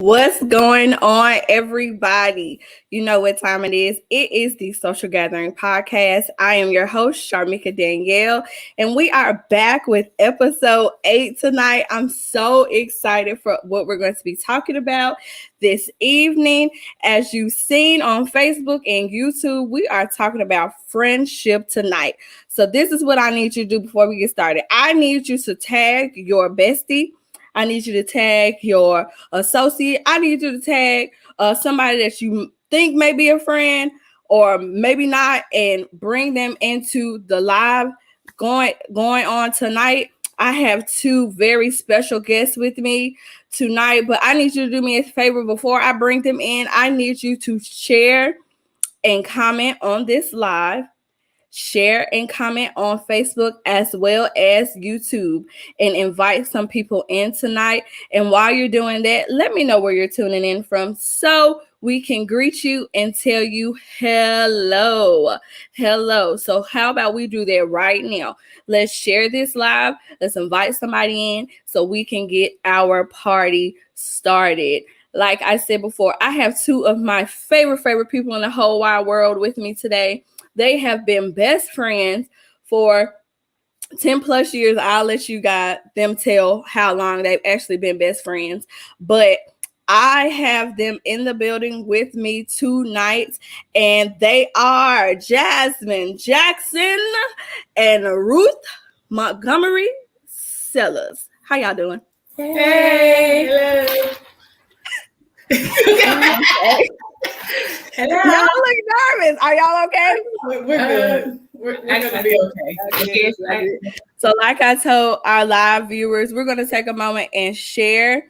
What's going on, everybody? You know what time it is. It is the Social Gathering Podcast. I am your host, Char'meka Danielle, and we are back with episode 8 tonight. I'm so excited for what we're going to be talking about this evening. As you've seen on Facebook and YouTube, we are talking about friendship tonight. So this is what I need you to do before we get started. I need you to tag your bestie. I need you to tag your associate. I need you to tag somebody that you think may be a friend or maybe not, and bring them into the live going on tonight. I have two very special guests with me tonight, but I need you to do me a favor before I bring them in. I need you to share and comment on this live. Share and comment on Facebook as well as YouTube, and invite some people in tonight. And while you're doing that, let me know where you're tuning in from so we can greet you and tell you hello. Hello. So how about we do that right now? Let's share this live. Let's invite somebody in so we can get our party started. Like I said before, I have two of my favorite people in the whole wide world with me today. They have been best friends for 10 plus years. I'll let you guys them tell how long they've actually been best friends. But I have them in the building with me tonight, and they are Jasmine Jackson and Ruth Montgomery Sellers. How y'all doing? Hey. Hello. Hello. Y'all look nervous. Are y'all okay? We're good. We're gonna be okay. So like I told our live viewers, we're going to take a moment and share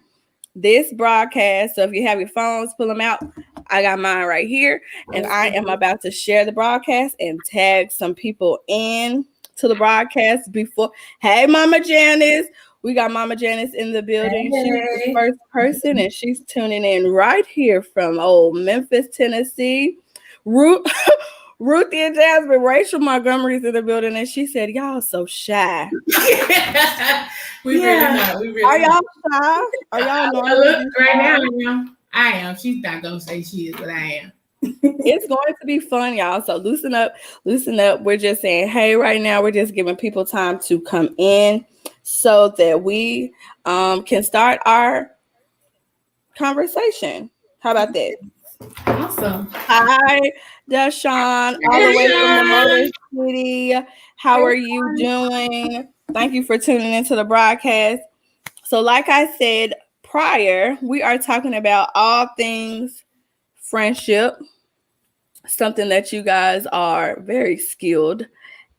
this broadcast. So if you have your phones, pull them out. I got mine right here, and I am about to share the broadcast and tag some people in to the broadcast before. Hey, Mama Janice. We got Mama Janice in the building. Hey. She's the first person, and she's tuning in right here from old Memphis, Tennessee. Ruth and Jasmine, Rachel Montgomery's in the building, and she said, "Y'all so shy." Really not. Are y'all shy? Are y'all normal? Right now, I am. She's not gonna say she is, but I am. It's going to be fun, y'all. So loosen up. We're just saying, hey, right now. We're just giving people time to come in so that we can start our conversation. How about that? Awesome. Hi, Deshawn, all the way from the Motor City. How are you doing? Thank you for tuning into the broadcast. So like I said prior, we are talking about all things friendship, something that you guys are very skilled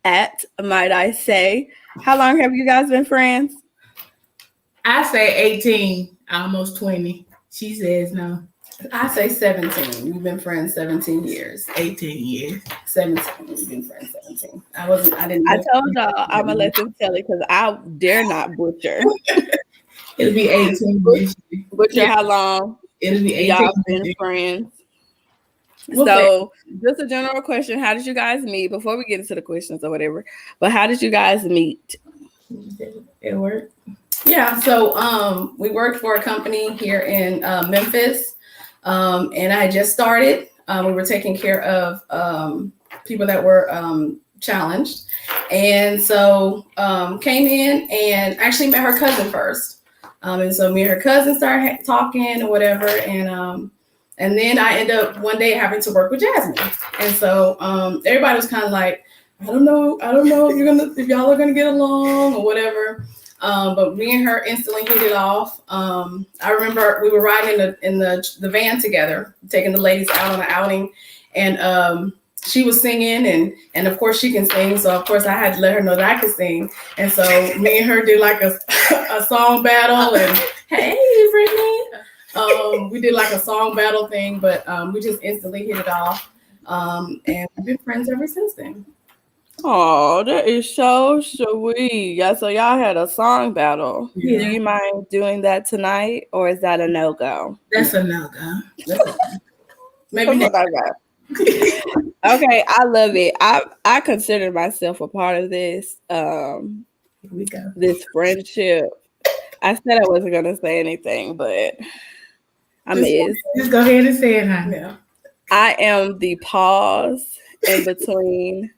at, might I say. How long have you guys been friends? I say 18, almost 20. She says no. I say 17. We've been friends 17 years. 18 years. 17. We've been friends 17. I told y'all I'm gonna let them tell it because I dare not butcher. It'll be 18 years. Butcher how long? It'll be 18 y'all been friends. So just a general question, how did you guys meet before we get into the questions or whatever, but how did you guys meet? It worked. Yeah, so we worked for a company here in Memphis, and I had just started. We were taking care of people that were challenged, and so came in and actually met her cousin first, and so me and her cousin started talking or whatever, and then I ended up one day having to work with Jasmine. And so everybody was kind of like, I don't know if y'all are gonna get along or whatever. But me and her instantly hit it off. I remember we were riding in the van together, taking the ladies out on an outing, and she was singing, and of course she can sing. So of course I had to let her know that I could sing. And so me and her did like a song battle, and hey, Brittany. We did like a song battle thing, but we just instantly hit it off. And we've been friends ever since then. Oh, that is so sweet. Yeah, so y'all had a song battle. Yeah. Do you mind doing that tonight, or is that a no-go? That's a no-go. Maybe next time. Okay, I love it. I consider myself a part of this. Here we go. This friendship. I said I wasn't gonna say anything, but I'm Is. Just go ahead and say it, honey. Yeah. I am the pause in between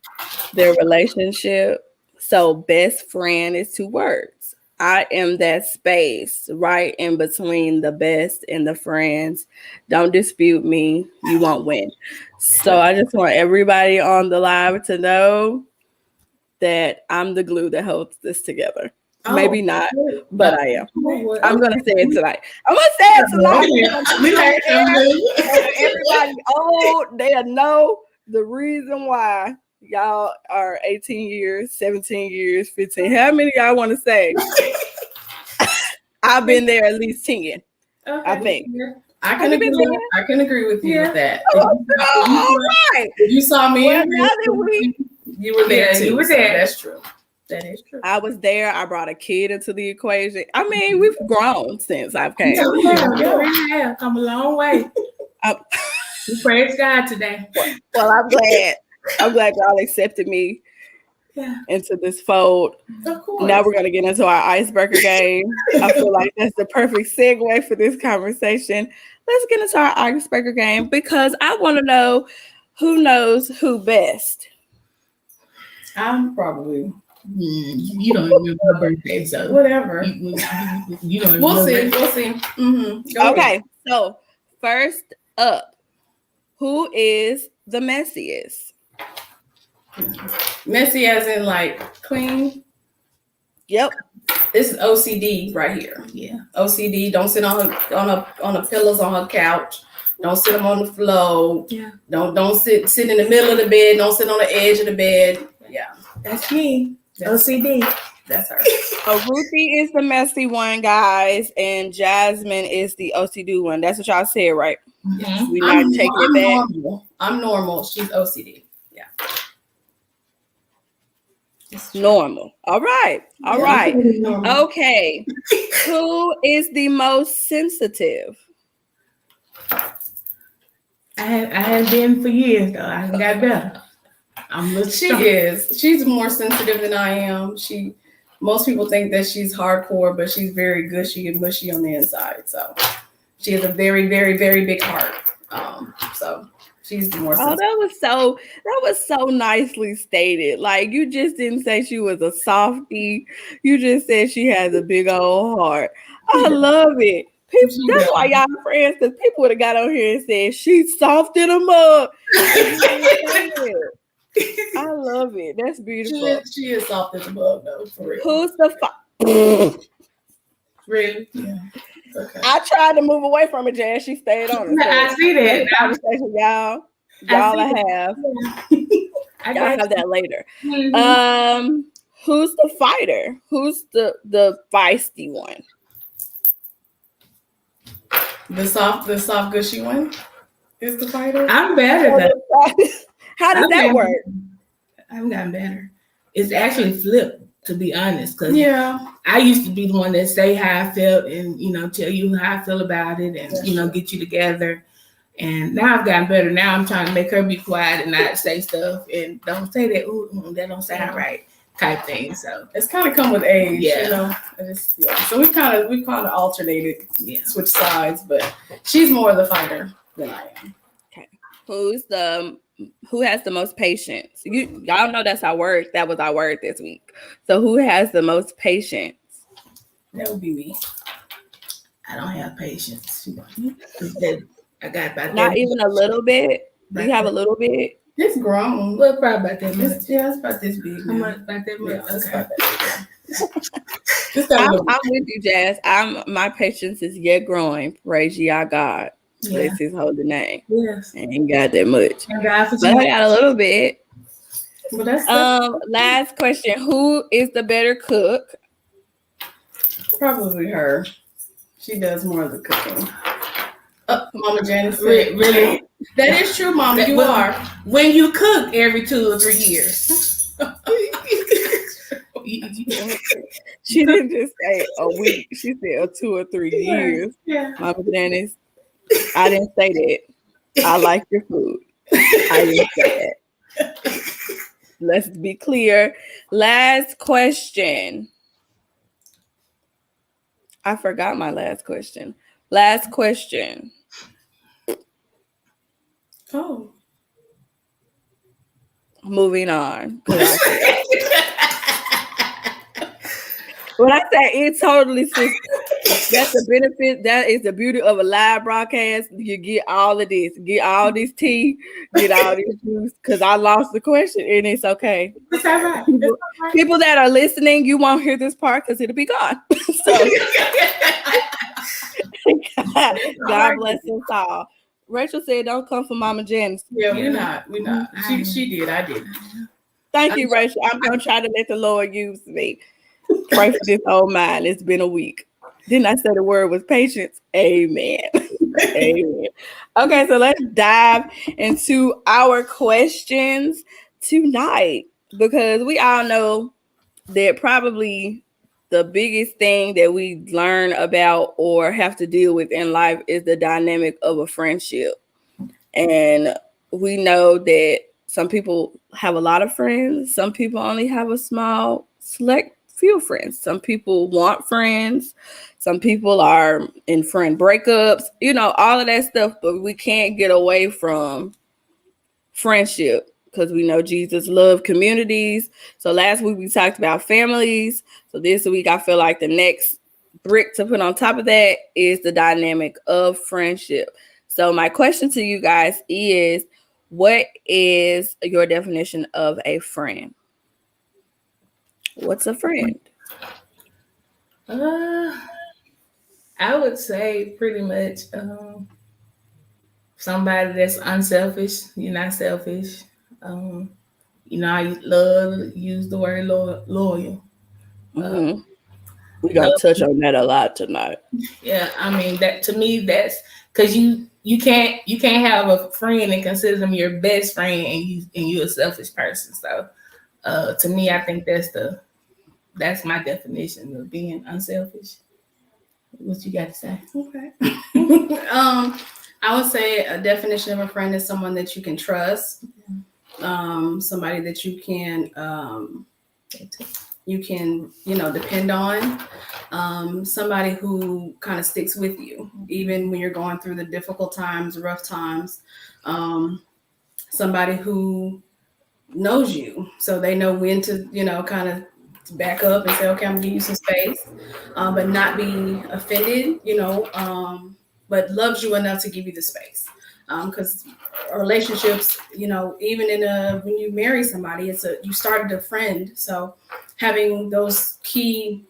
their relationship. So best friend is 2 words. I am that space right in between the best and the friends. Don't dispute me. You won't win. So I just want everybody on the live to know that I'm the glue that holds this together. Maybe not, but I am. I'm going to say it tonight. I'm going to say it tonight. Everybody old, they'll know the reason why y'all are 18 years, 17 years, 15. How many y'all want to say? I've been there at least 10, okay. I think. I can agree with you with that. All right. If you saw me now that you were there too. You were there. So that's true. That is true. I was there. I brought a kid into the equation. I mean, we've grown since I've came. Yeah, we have come a long way. We praise God today. Well, I'm glad. I'm glad y'all accepted me into this fold. Of course. Now we're going to get into our icebreaker game. I feel like that's the perfect segue for this conversation. Let's get into our icebreaker game because I want to know who knows who best. I'm probably. You don't remember my birthday, so whatever. You don't. We'll see. Mm-hmm. Okay, so first up, who is the messiest? Messy as in like clean? Yep. This is OCD right here. Yeah. OCD. Don't sit on the pillows on her couch. Don't sit them on the floor. Yeah. Don't sit in the middle of the bed. Don't sit on the edge of the bed. Yeah. That's me. OCD. That's her. So Ruthie is the messy one, guys, and Jasmine is the OCD one. That's what y'all said, right? Mm-hmm. We're not taking it back. Normal. I'm normal. She's OCD. Yeah. Normal. All right. All right. Okay. Who is the most sensitive? I have been for years though. I got better. She's more sensitive than I am. Most people think that she's hardcore, but she's very gushy and mushy on the inside. So she has a very, very, very big heart. So she's more sensitive. Oh, that was so nicely stated. Like you just didn't say she was a softie. You just said she has a big old heart. I love it. That's why y'all friends, because people would have got on here and said she's soft in a mug. I love it. That's beautiful. She is soft as a bug, though, for real. Who's the Really? Yeah. Okay. I tried to move away from it, Jan. She stayed on it. So I see that. Conversation, y'all have. Y'all have that later. Mm-hmm. Who's the fighter? Who's the feisty one? The soft, gushy one is the fighter. I'm better though. How does that work? I've gotten better. It's actually flipped, to be honest. Cause I used to be the one that say how I felt and tell you how I feel about it and get you together. And now I've gotten better. Now I'm trying to make her be quiet and not say stuff and don't say that. Ooh, that don't sound right. Type thing. So it's kind of come with age. So we kind of alternated, switch sides, but she's more the fighter than I am. Okay. Who has the most patience? Y'all know that's our word. That was our word this week. So who has the most patience? That would be me. I don't have patience. I got about not even a little bit. Do you have a little bit? It's grown. Well, probably about that much. It's about this big. How much about that much? Okay. I'm with you, Jazz. My patience is yet growing. Praise ye our God. Bless his holy name. Yes. I ain't got that much. But I got a little bit. Well, that's last question. Who is the better cook? Probably her. She does more of the cooking. Mama Janice. Really? That is true, Mama. You are. When you cook every 2 or 3 years. She didn't just say a week. She said 2 or 3 years. Yeah. Mama Janice, I didn't say that. I like your food. I didn't say that. Let's be clear. Last question. I forgot my last question. Last question. Oh. Moving on. When I say it totally sits, that's the benefit. That is the beauty of a live broadcast. You get all of this, get all this tea, get all this juice. Because I lost the question, and it's okay. It's all right. People that are listening, you won't hear this part because it'll be gone. So God bless us all. Rachel said, "Don't come for Mama Janice." Yeah, we're not. She did. I did. Thank you, Rachel. I'm gonna try to let the Lord use me. Pray for this old mind. It's been a week. Didn't I say the word was patience? Amen. Amen. Okay, so let's dive into our questions tonight, because we all know that probably the biggest thing that we learn about or have to deal with in life is the dynamic of a friendship. And we know that some people have a lot of friends. Some people only have a small, select few friends. Some people want friends. Some people are in friend breakups, all of that stuff. But we can't get away from friendship because we know Jesus loved communities. So last week we talked about families. So this week I feel like the next brick to put on top of that is the dynamic of friendship. So my question to you guys is, what is your definition of a friend? What's a friend? I would say pretty much somebody that's unselfish. You're not selfish. I love use the word loyal. Mm-hmm. We're gonna touch on that a lot tonight. Yeah, I mean that to me, that's because you can't have a friend and consider them your best friend and you're a selfish person. So to me, I think that's my definition of being unselfish. What you got to say? Okay. I would say a definition of a friend is someone that you can trust, somebody that you can depend on, somebody who kind of sticks with you even when you're going through the difficult times, rough times, somebody who knows you, so they know when to kind of back up and say, okay, I'm gonna give you some space, but not be offended, but loves you enough to give you the space, because relationships, even when you marry somebody, you started a friend, so having those key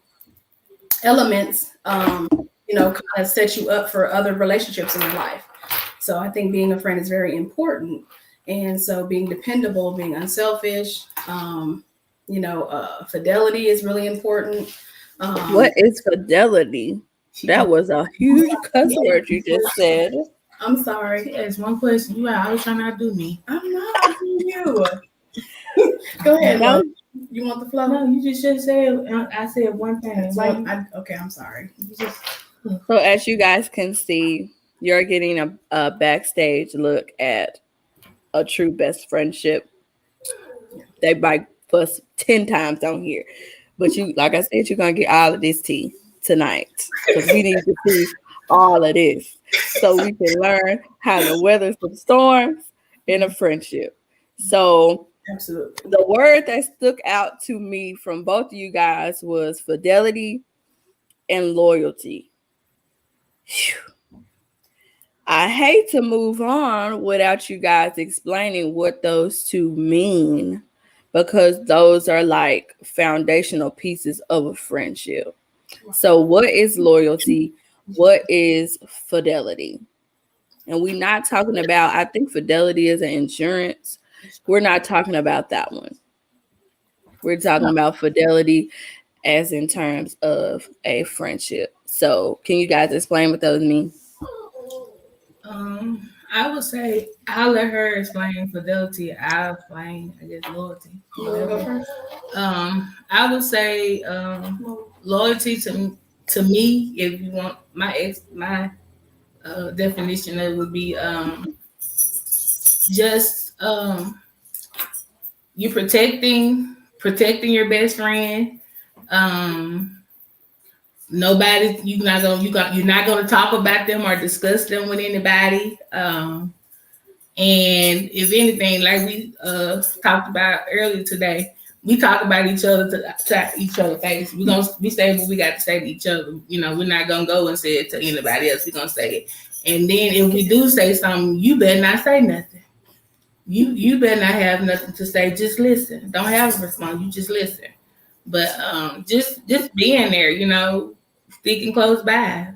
elements, kind of set you up for other relationships in your life. So I think being a friend is very important, and so being dependable, being unselfish, fidelity is really important. What is fidelity? That was a huge cuss word you just said. I'm sorry. Yes, one question. You are always trying to outdo me. I'm not doing you. Go ahead. No. You want the flow? No, you just said. I said one thing. Okay, I'm sorry. So as you guys can see, you're getting a backstage look at a true best friendship. They might fuss 10 times on here, but you, like I said, you're gonna get all of this tea tonight because we need to see all of this so we can learn how to weather some storms in a friendship. So absolutely, the word that stuck out to me from both of you guys was fidelity and loyalty. Whew. I hate to move on without you guys explaining what those two mean, because those are like foundational pieces of a friendship. So what is loyalty? What is fidelity? And we're not talking about, I think fidelity is an insurance. We're not talking about that one. We're talking about fidelity as in terms of a friendship. So can you guys explain what those mean? I would say I'll let her explain fidelity. I'll explain, I guess, loyalty. I would say loyalty to me, if you want my definition, it would be just you protecting your best friend. Nobody, you're not gonna talk about them or discuss them with anybody. And if anything, like we talked about earlier today, we talk about each other to each other face. We say what we got to say to each other. You know, we're not gonna go and say it to anybody else. We're gonna say it. And then if we do say something, you better not say nothing. You better not have nothing to say. Just listen. Don't have a response. You just listen. But just being there, you know, sticking close by,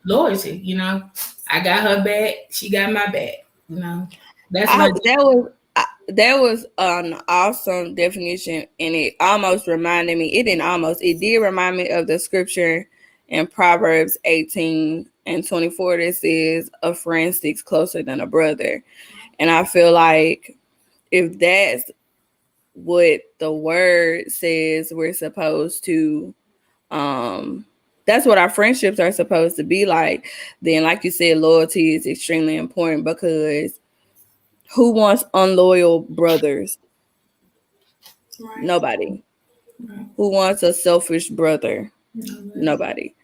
loyalty. You know, I got her back. She got my back. You know, that was an awesome definition, and it almost reminded me. It did remind me of the scripture in Proverbs 18:24 that says, "A friend sticks closer than a brother." And I feel like if that's what the word says, we're supposed to, that's what our friendships are supposed to be like. Then, like you said, loyalty is extremely important, because who wants unloyal brothers? Right. Nobody. Right. Who wants a selfish brother? Nobody.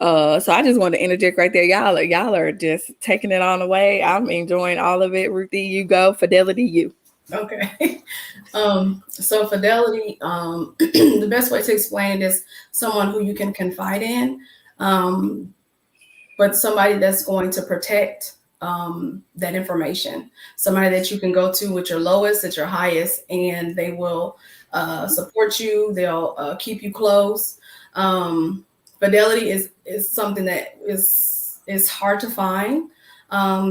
So I just want to interject right there. Y'all are just taking it on away. I'm enjoying all of it. Ruthie, you go. Fidelity, you. Okay. So fidelity, the best way to explain it is someone who you can confide in, but somebody that's going to protect that information, somebody that you can go to with your lowest, at your highest, and they will support you. They'll keep you close. Fidelity is something that is hard to find,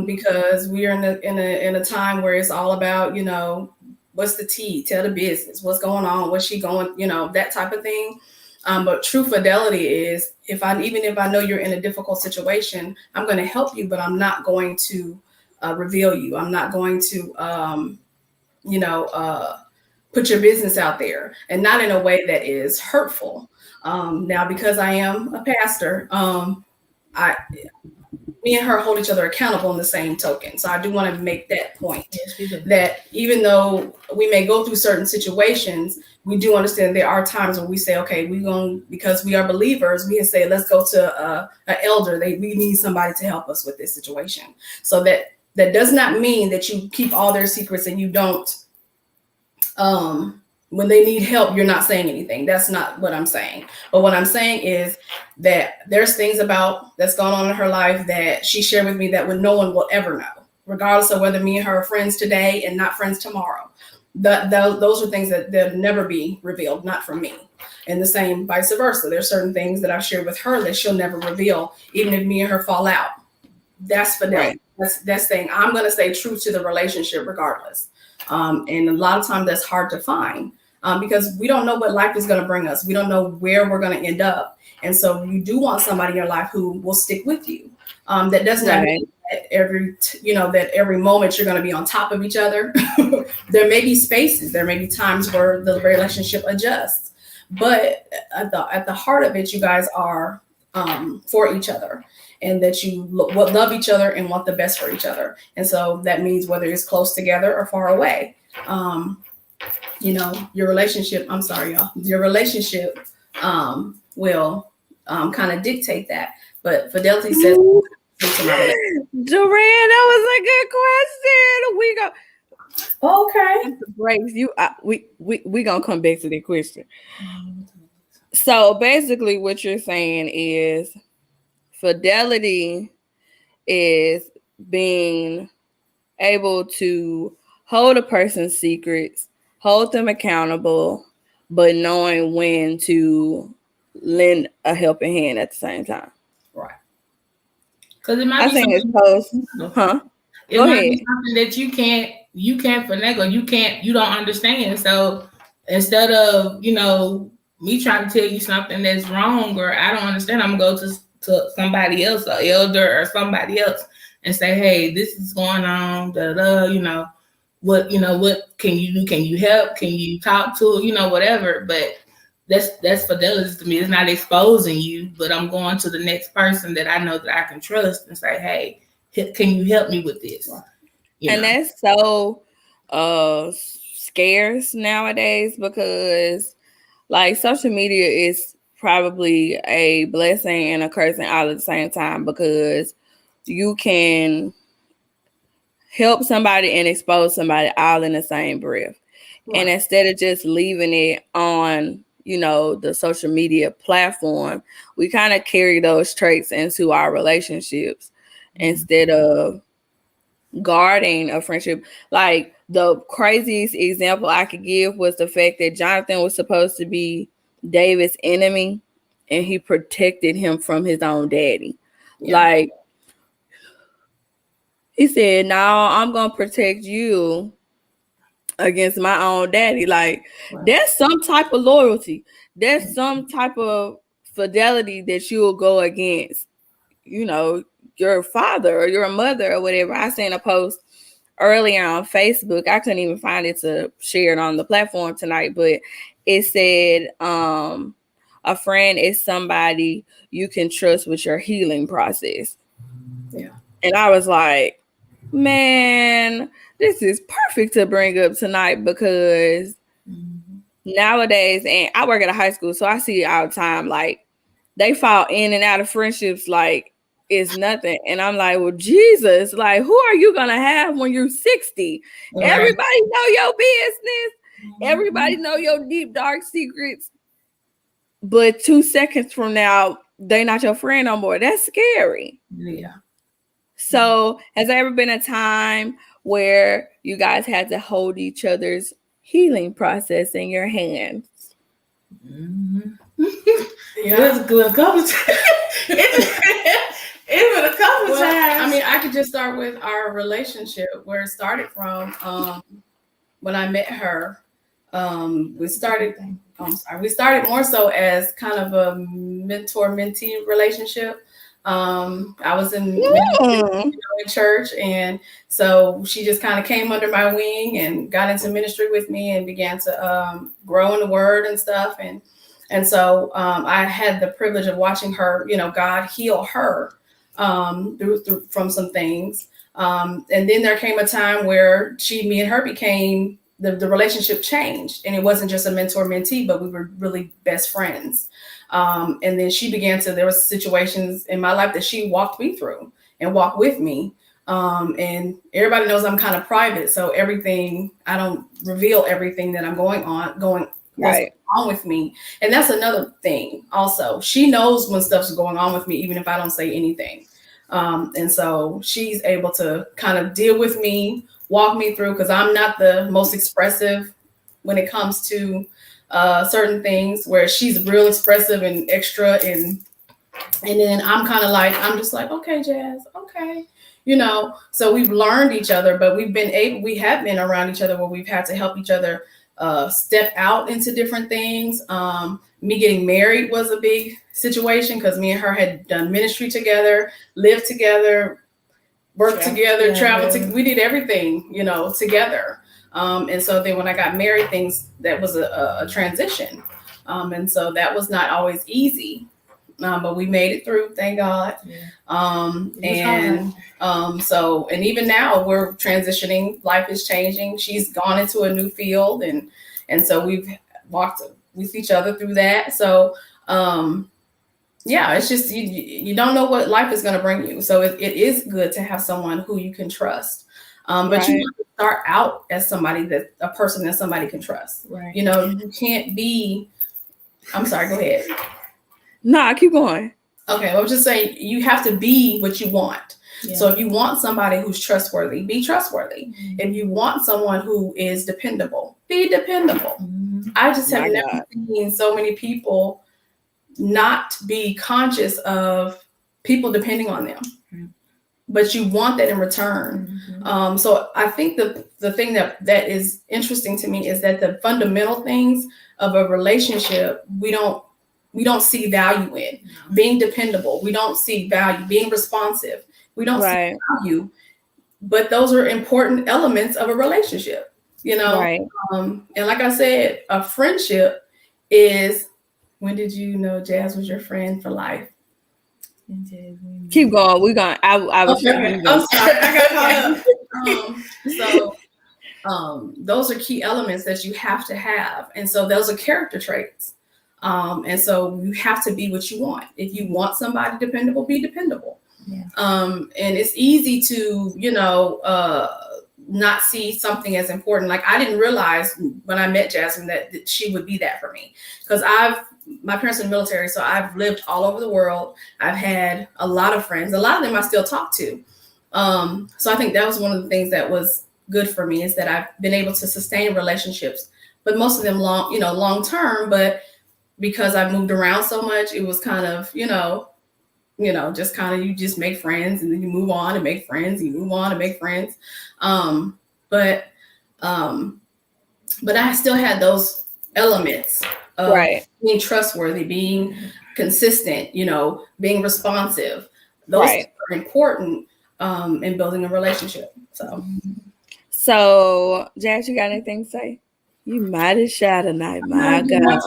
because we are in a time where it's all about, you know, what's the tea, tell the business, what's going on, what's she going, you know, that type of thing. But true fidelity is even if I know you're in a difficult situation, I'm going to help you, but I'm not going to reveal you. I'm not going to, put your business out there, and not in a way that is hurtful. Now, because I am a pastor, me and her hold each other accountable in the same token. So I do want to make that point, that even though we may go through certain situations, we do understand there are times when we say, okay, because we are believers, we can say, let's go to an elder. We need somebody to help us with this situation. So that does not mean that you keep all their secrets and you don't, when they need help, you're not saying anything. That's not what I'm saying. But what I'm saying is that there's things that's going on in her life that she shared with me that no one will ever know, regardless of whether me and her are friends today and not friends tomorrow. Those are things that they'll never be revealed, not from me. And the same vice versa. There's certain things that I've shared with her that she'll never reveal, even if me and her fall out. That's fidelity. Right. That's saying I'm going to stay true to the relationship regardless. And a lot of times that's hard to find, because we don't know what life is going to bring us. We don't know where we're going to end up. And so you do want somebody in your life who will stick with you. That does not mean that every moment you're going to be on top of each other. There may be spaces, there may be times where the relationship adjusts, but at the heart of it, you guys are for each other, and that you love each other and want the best for each other. And so that means whether it's close together or far away, your relationship, will kind of dictate that. But fidelity says, Duran, that was a good question. We go. Okay. Breaks. We gonna come back to that question. So basically, what you're saying is fidelity is being able to hold a person's secrets, hold them accountable, but knowing when to lend a helping hand at the same time. Right. Because it might I be think it's close. Huh? It might be something that you can't finagle. You don't understand. So instead of, me trying to tell you something that's wrong or I don't understand, I'm gonna go to somebody else, an elder or somebody else, and say, hey, this is going on, what can you do? Can you help? Can you talk to, whatever. But that's fidelity to me. It's not exposing you, but I'm going to the next person that I know that I can trust and say, hey, can you help me with this? That's so scarce nowadays, because like social media is probably a blessing and a cursing all at the same time, because you can help somebody and expose somebody all in the same breath. Right. And instead of just leaving it on, the social media platform, we kind of carry those traits into our relationships instead of guarding a friendship. Like the craziest example I could give was the fact that Jonathan was supposed to be David's enemy and he protected him from his own daddy. Yeah. Like he said, "No, I'm going to protect you against my own daddy." Like that's some type of loyalty. That's some type of fidelity that you will go against, your father or your mother or whatever. I seen a post earlier on Facebook. I couldn't even find it to share it on the platform tonight, but it said, a friend is somebody you can trust with your healing process. Yeah. And I was like, man, this is perfect to bring up tonight because nowadays, and I work at a high school, so I see it all the time. Like they fall in and out of friendships like it's nothing. And I'm like, well, Jesus, like who are you gonna have when you're 60? Right. Everybody know your business. Everybody know your deep, dark secrets. But 2 seconds from now, they're not your friend no more. That's scary. Yeah. So has there ever been a time where you guys had to hold each other's healing process in your hands? Mm-hmm. Yeah, that's a good couple times. It's been a couple times. I mean, I could just start with our relationship where it started from. When I met her, we started more so as kind of a mentor-mentee relationship. I was in church, and so she just kind of came under my wing and got into ministry with me and began to grow in the word and stuff. And so I had the privilege of watching her, God heal her through from some things. And then there came a time where me and her became the relationship changed, and it wasn't just a mentor-mentee, but we were really best friends. And then there was situations in my life that she walked me through and walked with me. And everybody knows I'm kind of private. So I don't reveal everything that I'm going on with me. And that's another thing also. She knows when stuff's going on with me, even if I don't say anything. And so she's able to kind of deal with me, walk me through, because I'm not the most expressive when it comes to certain things, where she's real expressive and extra, and then I'm just like, okay, Jazz, okay, so we've learned each other, but we have been around each other where we've had to help each other step out into different things. Me getting married was a big situation because me and her had done ministry together, lived together, worked together, traveled together. We did everything, together. And so then when I got married, that was a transition. And so that was not always easy, but we made it through, thank God. Yeah. And even now we're transitioning, life is changing. She's gone into a new field, and so we've walked with each other through that. So, it's just, you don't know what life is going to bring you. So it is good to have someone who you can trust. But you have to start out as a person that somebody can trust. Right. You can't be, I'm sorry, go ahead. Nah, keep going. Okay. I was just saying, you have to be what you want. Yeah. So if you want somebody who's trustworthy, be trustworthy. Mm-hmm. If you want someone who is dependable, be dependable. Mm-hmm. I just have never seen so many people not be conscious of people depending on them. Mm-hmm. But you want that in return. Mm-hmm. So I think the thing that is interesting to me is that the fundamental things of a relationship, we don't see value in. Being dependable, we don't see value. Being responsive, we don't see value. But those are important elements of a relationship, Right. And like I said, a friendship is, when did you know Jazz was your friend for life? Keep going. We're going. I was. Okay. I'm sorry. I got caught up. Those are key elements that you have to have, and so those are character traits. And so you have to be what you want. If you want somebody dependable, be dependable. Yeah. And it's easy to, not see something as important. Like I didn't realize when I met Jasmine that she would be that for me, because my parents are in the military, so I've lived all over the world. I've had a lot of friends. A lot of them I still talk to. So I think that was one of the things that was good for me, is that I've been able to sustain relationships, but most of them long term. But because I've moved around so much, it was kind of, just kind of, you just make friends and then you move on and make friends, you move on and make friends. But I still had those elements of being trustworthy, being consistent, being responsive. Those are important in building a relationship. So, Jazz, you got anything to say? You might have shot tonight, my God.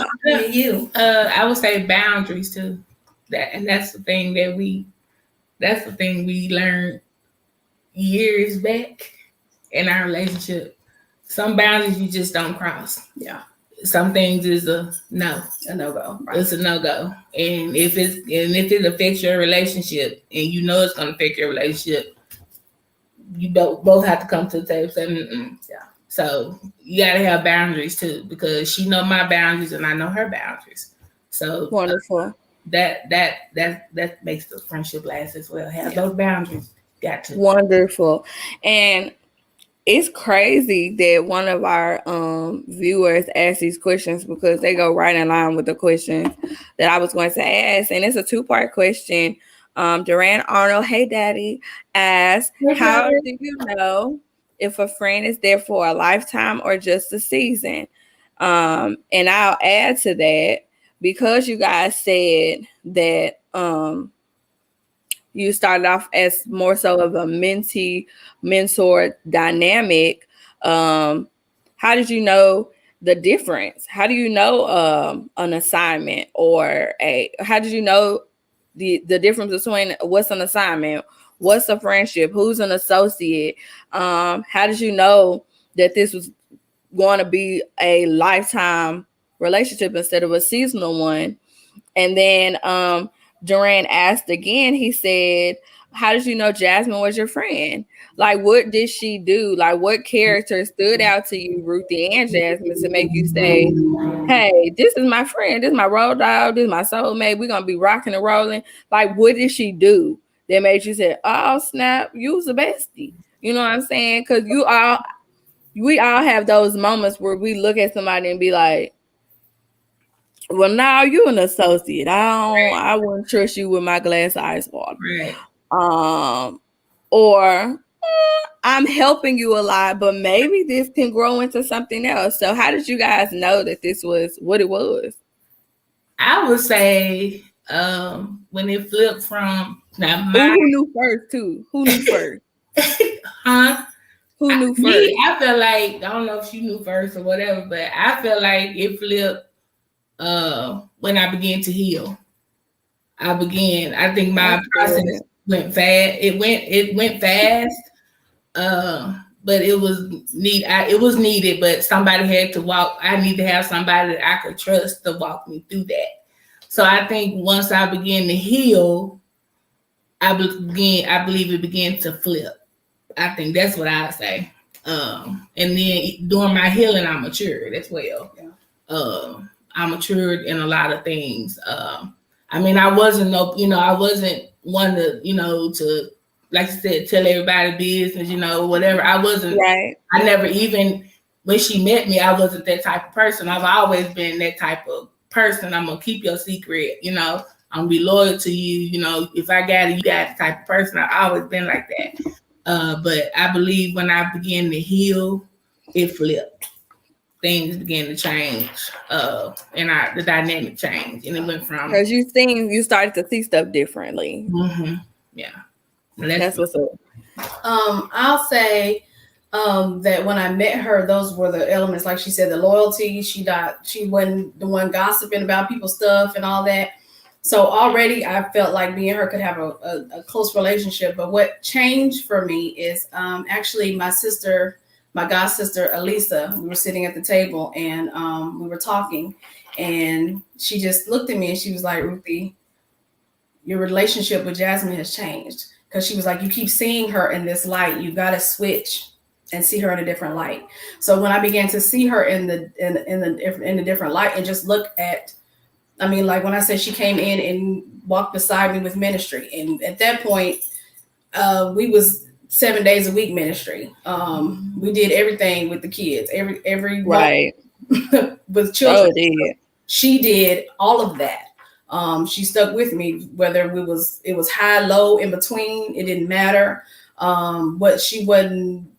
I would say boundaries too. That's the thing we learned years back in our relationship. Some boundaries you just don't cross. Yeah. Some things is a no-go. Right. It's a no-go. And if it affects your relationship and you know it's gonna affect your relationship, you both have to come to the table and say, yeah. So you gotta have boundaries too, because she know my boundaries and I know her boundaries. So wonderful. That makes the friendship last as well. Have those boundaries. Got to. Wonderful. And it's crazy that one of our viewers asked these questions, because they go right in line with the questions that I was going to ask. And it's a 2-part question. Duran Arnold, hey daddy, asked, how do you know if a friend is there for a lifetime or just a season? And I'll add to that, because you guys said that you started off as more so of a mentee-mentor dynamic. How did you know the difference? How do you know an assignment or how did you know the difference between what's an assignment, what's a friendship, who's an associate? How did you know that this was going to be a lifetime relationship instead of a seasonal one? And then Duran asked again, he said, how did you know Jasmine was your friend? Like, what did she do? Like, what character stood out to you, Ruthie and Jasmine, to make you say, hey, this is my friend, this is my road dog, this is my soulmate, we're going to be rocking and rolling? Like, what did she do that made you say, oh, snap, you was a bestie? You know what I'm saying? Because we all have those moments where we look at somebody and be like, well, now you're an associate. I wouldn't trust you with my glass of ice water. Right. Or I'm helping you a lot, but maybe this can grow into something else. So how did you guys know that this was what it was? I would say when it flipped from who knew first too? Who knew first? Huh? Who knew first? I feel like, I don't know if she knew first or whatever, but I feel like it flipped when I began to heal. I think my process went fast. It went fast. But it was needed, but somebody had to walk. I need to have somebody that I could trust to walk me through that. So I think once I began to heal, I believe it began to flip. I think that's what I say. And then during my healing, I matured as well. Yeah. I matured in a lot of things. I wasn't one to, to, like you said, tell everybody business, whatever. I wasn't, right. I never even, when she met me, I wasn't that type of person. I've always been that type of person. I'm going to keep your secret, I'm going to be loyal to you. If I got it, you got the type of person. I've always been like that. But I believe when I began to heal, it flipped. Things began to change, and the dynamic changed, and it went from, because you started to see stuff differently. Mm-hmm. Yeah, that's what's up. I'll say that when I met her, those were the elements. Like she said, the loyalty. She wasn't the one gossiping about people's stuff and all that. So already I felt like me and her could have a close relationship. But what changed for me is actually my god sister, Elisa, we were sitting at the table and we were talking, and she just looked at me and she was like, Ruthie, your relationship with Jasmine has changed. Because she was like, you keep seeing her in this light. You got to switch and see her in a different light. So when I began to see her in the different light and just look at, I mean, like when I said she came in and walked beside me with ministry, and at that point, we was 7 days a week ministry. We did everything with the kids, every right with children. Oh, she did all of that. She stuck with me, whether it was high, low, in between. It didn't matter. What she wasn't.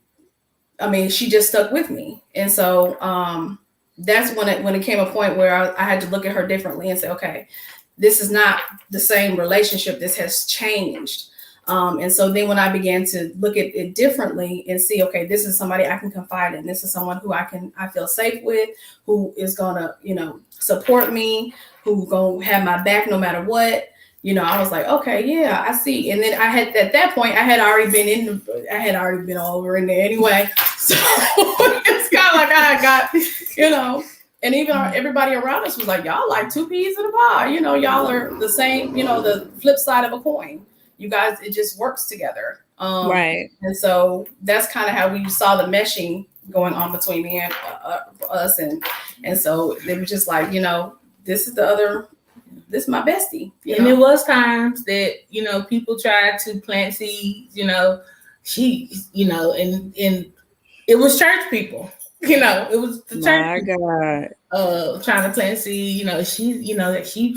I mean, she just stuck with me, and so that's when it came a point where I had to look at her differently and say, okay, this is not the same relationship. This has changed. And so then when I began to look at it differently and see, okay, this is somebody I can confide in. This is someone who I feel safe with, who is gonna, support me, who's gonna have my back no matter what. I was like, okay, yeah, I see. And then I had, at that point, I had already been over in there anyway. So it's kind of like I got, and even everybody around us was like, y'all like two peas in a pod. Y'all are the same, the flip side of a coin. You guys, it just works together. Right. And so that's kind of how we saw the meshing going on between me and us. And so they were just like, this is my bestie. And it was times that, people tried to plant seeds, and it was church people, it was the church people, trying to plant seed,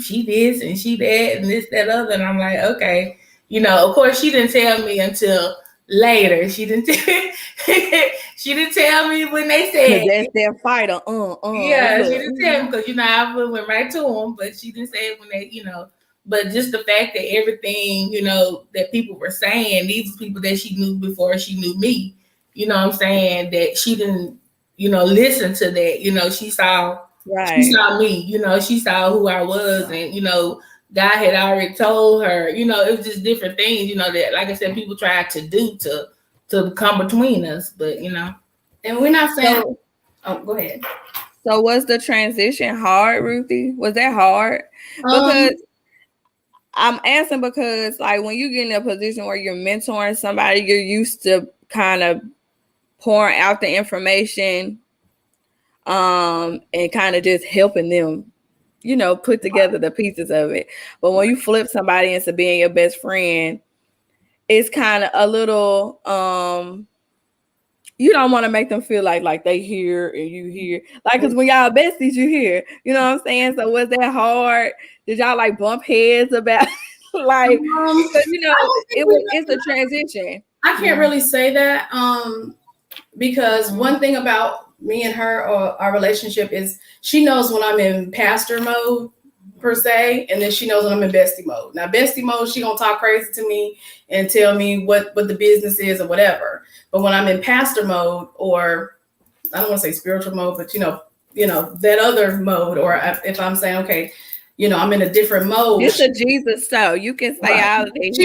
she this and she that and this, that, other. And I'm like, okay, of course she didn't tell me until later. She didn't tell me when they said that's their fighter. Yeah, she didn't tell me because I went right to them, but she didn't say it when they, But just the fact that everything, that people were saying, these people that she knew before she knew me, what I'm saying, that she didn't, listen to that. She saw, she saw me, she saw who I was, and God had already told her, it was just different things, that, like I said, people tried to do to come between us, but and we're not saying. Oh, go ahead. So was the transition hard, Ruthie? Was that hard? Because I'm asking because, like, when you get in a position where you're mentoring somebody, you're used to kind of pouring out the information, and kind of just helping them, put together the pieces of it. But when you flip somebody into being your best friend, it's kind of a little, you don't want to make them feel like they hear and you hear. Like, because when y'all besties, you hear. You know what I'm saying? So was that hard? Did y'all like bump heads about like, it's a transition. I can't really say that because one thing about me and her, or our relationship, is she knows when I'm in pastor mode per se, and then she knows when I'm in bestie mode. Now, bestie mode, she gonna talk crazy to me and tell me what the business is or whatever. But when I'm in pastor mode, or I don't want to say spiritual mode, but that other mode, or if I'm saying, okay, I'm in a different mode. It's a Jesus show. You can say all of it.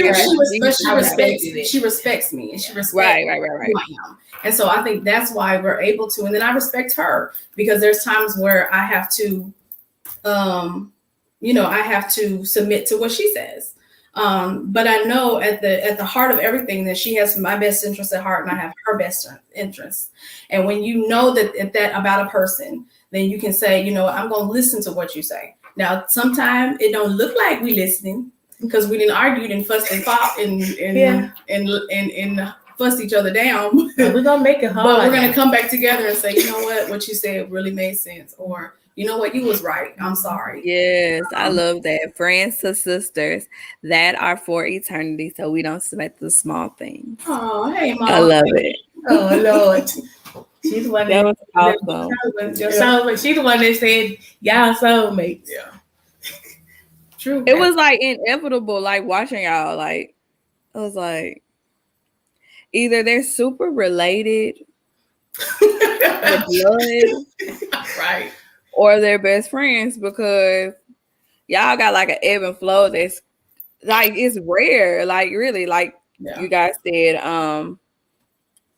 She respects me, and she respects right. who I am. And so I think that's why we're able to. And then I respect her, because there's times where I have to, I have to submit to what she says. But I know at the heart of everything that she has my best interest at heart, and I have her best interest. And when you know that about a person, then you can say, I'm going to listen to what you say. Now, sometimes it don't look like we listening, because we didn't argue and fuss and fought and fuss each other down. We're gonna make it hard. But we're gonna come back together and say, what you said really made sense, or you know what, you was right. I'm sorry. Yes, I love that. Friends to sisters that are for eternity, so we don't sweat the small things. Oh, hey, Mom. I love it. Oh, Lord. She's the one that was awesome. She's the one that said, y'all soulmates. Yeah. True. It was like inevitable, like watching y'all. Like, I was like, either they're super related with blood, right, or they're best friends, because y'all got like an ebb and flow that's like, it's rare. Like, really, like you guys said,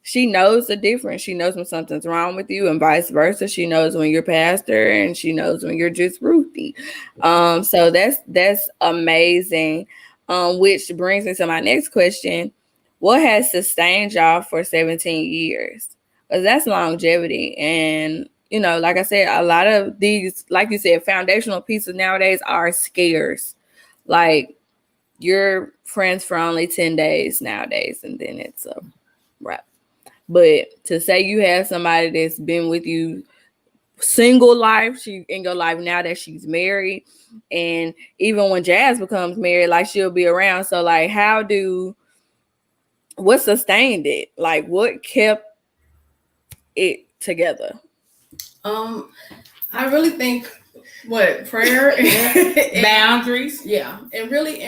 she knows the difference. She knows when something's wrong with you, and vice versa. She knows when you're pastor, and she knows when you're just Ruthie. So that's amazing. Which brings me to my next question. What has sustained y'all for 17 years? because that's longevity. And, you know, like I said, a lot of these, like you said, foundational pieces nowadays are scarce. Like, you're friends for only 10 days nowadays, and then it's a wrap. But to say you have somebody that's been with you single life, she in your life now that she's married, and even when Jazz becomes married, like, she'll be around. So, like, what sustained it? Like, what kept it together? I really think prayer and boundaries. Yeah. And really,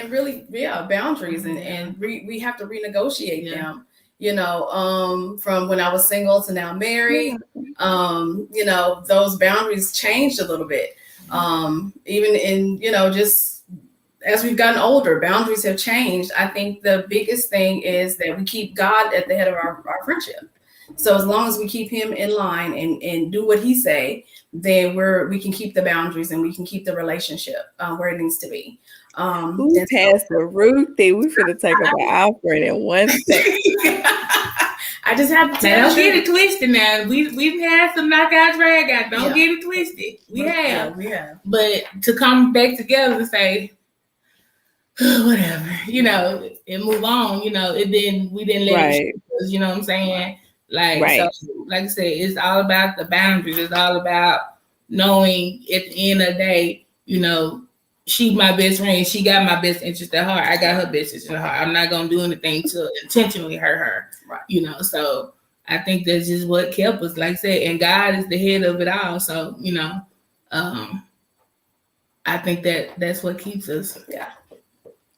boundaries, and we have to renegotiate them. You know, from when I was single to now married, you know, those boundaries changed a little bit. Even in, you know, just as we've gotten older, boundaries have changed. I think the biggest thing is that we keep God at the head of our friendship. So as long as we keep him in line and do what he say, then we can keep the boundaries and we can keep the relationship where it needs to be. Pastor Ruthie, we finna take up an offering in one second. I just have to tell you. Don't get it twisted now. We've had some knockout, drag out. Don't get it twisted. We have. But to come back together and say, whatever, you know, and move on, you know, we didn't let it, you know what I'm saying? Like, so, like I said, it's all about the boundaries. It's all about knowing at the end of the day, you know, she's my best friend. She got my best interest at heart. I got her best interest at heart. I'm not going to do anything to intentionally hurt her, you know? So I think that's just what kept us, like I said, and God is the head of it all. So, you know, I think that's what keeps us. Yeah.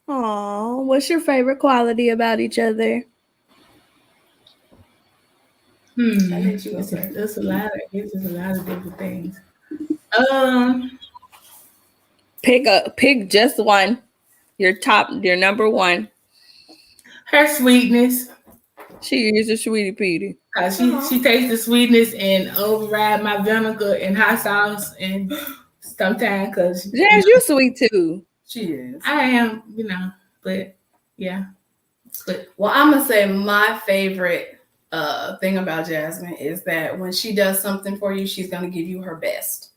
Oh, what's your favorite quality about each other? There's a lot of different things. Pick just one. Your number one. Her sweetness. She is a sweetie Petey. She takes the sweetness and override my vinegar and hot sauce, and sometimes because Jazz, you're sweet too. She is. I am, you know, but yeah. But well, I'm gonna say my favorite thing about Jasmine is that when she does something for you, she's gonna give you her best.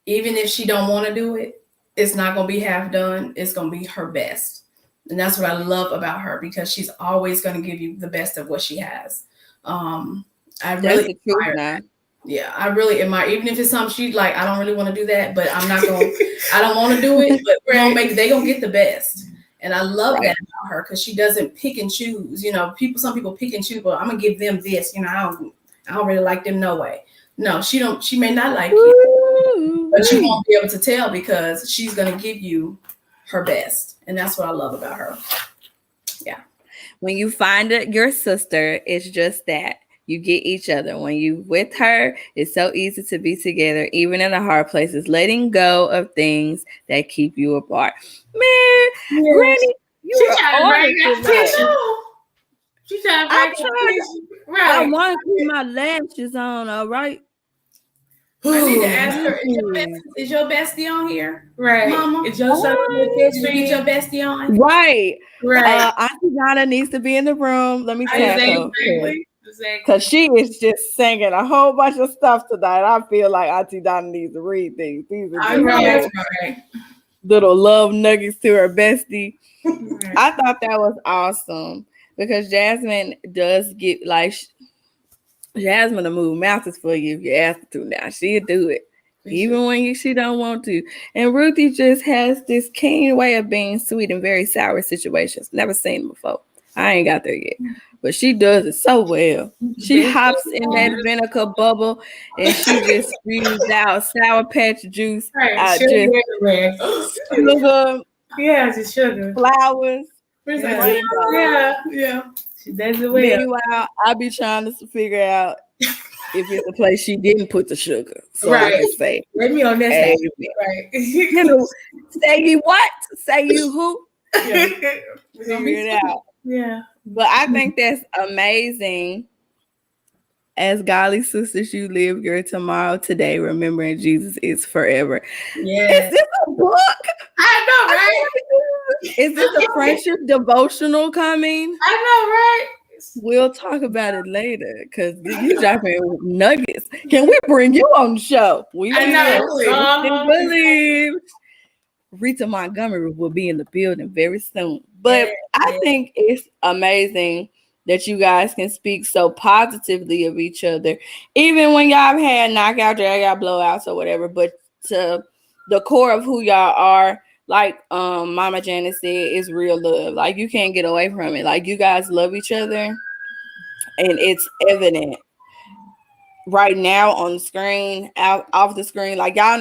Even if she don't want to do it, it's not gonna be half done. It's gonna be her best. And that's what I love about her, because she's always gonna give you the best of what she has. I really admire that. Yeah, I really admire, even if it's something she's like, I don't really want to do that, but I'm not going to, I don't want to do it, but they're going to get the best. And I love that about her, because she doesn't pick and choose. You know, some people pick and choose, but I'm going to give them this. You know, I don't really like them no way. No, she may not like you, but you won't be able to tell, because she's going to give you her best. And that's what I love about her. Yeah. When you find your sister, it's just that. You get each other. When you with her, it's so easy to be together, even in the hard places, letting go of things that keep you apart. Man, Granny, you are on She's trying to break I want to put my lashes on, all right? I need to ask her, is your bestie on here? Right. Mama? Is your son get your bestie on? Right. Right. Auntie Donna needs to be in the room. Let me tell you. Exactly. Because she is just singing a whole bunch of stuff tonight. I feel like Auntie Donna needs to read these. These are little love nuggets to her bestie. I thought that was awesome, because Jasmine does get like Jasmine to move mountains for you if you ask her to. Now she'll do it, even when she don't want to. And Ruthie just has this keen way of being sweet in very sour situations. Never seen before. I ain't got there yet. But she does it so well. She hops in that vinegar bubble and she just spews out Sour Patch juice. Sugar. Yeah, just sugar. Flowers. Yeah. She does it well. Meanwhile, I be trying to figure out if it's a place she didn't put the sugar. So I can say, let me on that side. Right. You know, say you what? Say you who? Yeah. Figure it out. Yeah. But I think that's amazing. As godly sisters, you live your tomorrow today, remembering Jesus is forever. Yeah. Is this a book? I know, right? Is this a friendship devotional coming? I know, right? We'll talk about it later because you dropping nuggets. Can we bring you on the show? I believe Rita Montgomery will be in the building very soon. But I think it's amazing that you guys can speak so positively of each other, even when y'all have had knockout, drag out, blowouts, or whatever. But to the core of who y'all are, like Mama Janet said, is real love. Like you can't get away from it. Like you guys love each other, and it's evident right now on the screen, out off the screen. Like y'all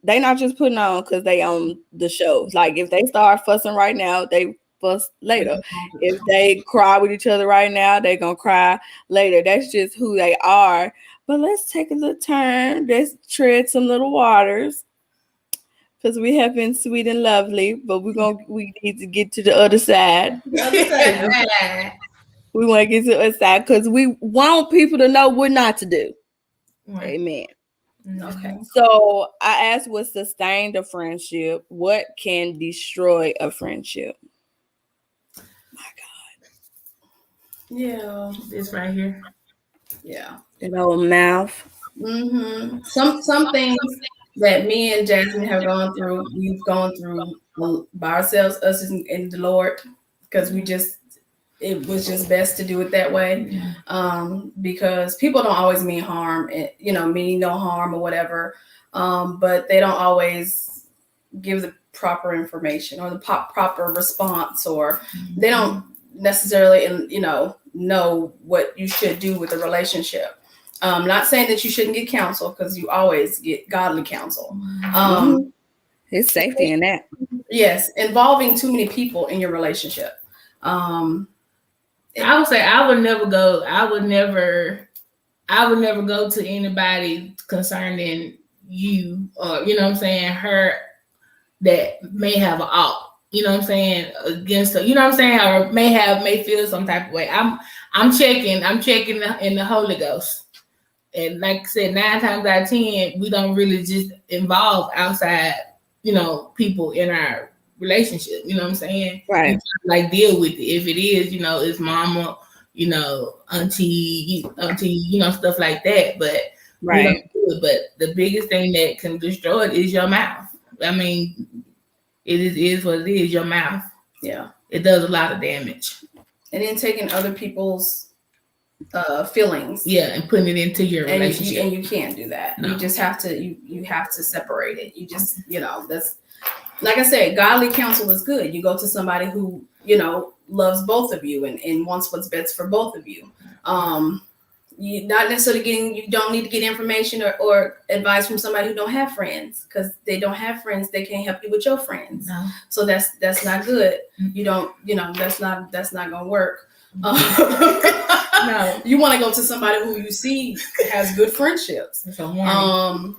they not just putting on because they on the show. Like if they start fussing right now, they fuss later. If they cry with each other right now, they gonna cry later. That's just who they are. But let's take a little turn. Let's tread some little waters. Because we have been sweet and lovely, but we need to get to the other side. We want to get to the other side because we want people to know what not to do. Right. Amen. Okay. So I asked what sustained a friendship? What can destroy a friendship? My God. Yeah. This right here. Yeah. An old mouth. Mm-hmm. Some things that me and Jasmine have gone through, we've gone through by ourselves, us and the Lord, because it was just best to do it that way. Because people don't always mean harm, mean no harm or whatever. But they don't always give the proper information or the proper response, or they don't necessarily, know what you should do with the relationship. Not saying that you shouldn't get counsel, because you always get godly counsel. There's safety in that. Yes, involving too many people in your relationship. I would say I would never go to anybody concerning you, or her, that may have an ought, against her, or may feel some type of way. I'm checking in the Holy Ghost. And like I said, 9 times out of 10, we don't really just involve outside, people in our relationship. You know what I'm saying? Right. Like deal with it. If it is, it's mama, auntie, stuff like that. But right. But the biggest thing that can destroy it is your mouth. I mean, it is what it is. Your mouth. Yeah. It does a lot of damage. And then taking other people's feelings, and putting it into your relationship, and you can't do that. No. You just have to you have to separate it. You just that's, like I said, godly counsel is good. You go to somebody who loves both of you and wants what's best for both of you. You not necessarily you don't need to get information or advice from somebody who don't have friends, because they don't have friends. They can't help you with your friends. No. So that's not good. You don't that's not gonna work. No, you want to go to somebody who you see has good friendships. One